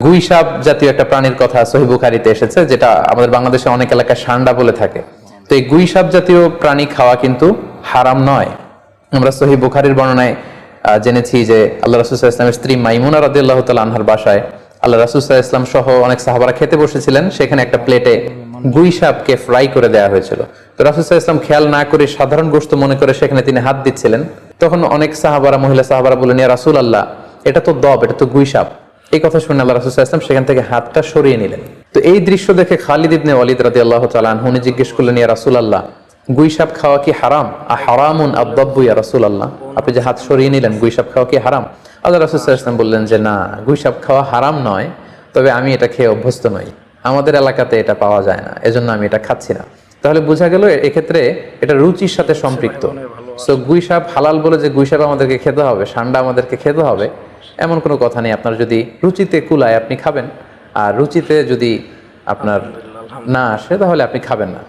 গুইসাপ জাতীয় একটা প্রাণীর কথা সহিহ বুখারীতে এসেছে, যেটা আমাদের বাংলাদেশে অনেক এলাকায় সান্ডা বলে থাকে। তো এই গুইসাপ জাতীয় প্রাণী খাওয়া কিন্তু হারাম নয়। আমরা সহিহ বুখারীর বর্ণনায় জেনেছি যে আল্লাহ রাসূল সাল্লাল্লাহু আলাইহি ওয়াসাল্লামের স্ত্রী মাইমুনা রাদিয়াল্লাহু তাআলা আনহার বাসায় আল্লাহ রাসূল সাল্লাল্লাহু আলাইহি ওয়াসাল্লাম সহ অনেক সাহাবারা খেতে বসেছিলেন। সেখানে একটা প্লেটে গুইসাপকে ফ্রাই করে দেওয়া হয়েছিল। তো রাসূল সাল্লাল্লাহু আলাইহি ওয়াসাল্লাম খেয়াল না করে সাধারণ গোশত মনে করে সেখানে তিনি হাত দিচ্ছিলেন। তখন অনেক সাহাবারা, মহিলা সাহাবারা বললেন, ইয়া রাসূলুল্লাহ, এটা তো দব, এটা তো গুইসাপ। এই কথা শুনে আল্লাহ রাসূল সাল্লাল্লাহু আলাইহি ওয়াসাল্লাম সেখান থেকে হাতটা সরিয়ে নিলেন। তো এই দৃশ্য দেখে খালিদ ইবনে ওয়ালিদ রাদিয়াল্লাহু তাআলা আনহু উনি জিজ্ঞেস করলেন, ইয়া রাসূলুল্লাহ, গুইসাপ খাওয়া কি হারাম? হারামুন আদ-দাব্বু ইয়া রাসূলুল্লাহ, আপনি যে হাত সরিয়ে নিলেন, গুইসাপ খাওয়া কি হারাম? আল্লাহ রাসূল সাল্লাল্লাহু আলাইহি ওয়াসাল্লাম বললেন যে না, গুইসাপ খাওয়া হারাম নয়, তবে আমি এটা খেয়ে অভ্যস্ত নই, আমাদের এলাকাতে এটা পাওয়া যায় না, এজন্য আমি এটা খাচ্ছি না। তাহলে বোঝা গেল এক্ষেত্রে এটা রুচির সাথে সম্পৃক্ত। সো গুইসাপ হালাল বলে যে গুইসাপ আমাদেরকে খেতে হবে, সান্ডা আমাদেরকে খেতে হবে, এমন কোনো কথা নেই। আপনার যদি রুচিতে কুলায় আপনি খাবেন, আর রুচিতে যদি আপনার না আসে তাহলে আপনি খাবেন না।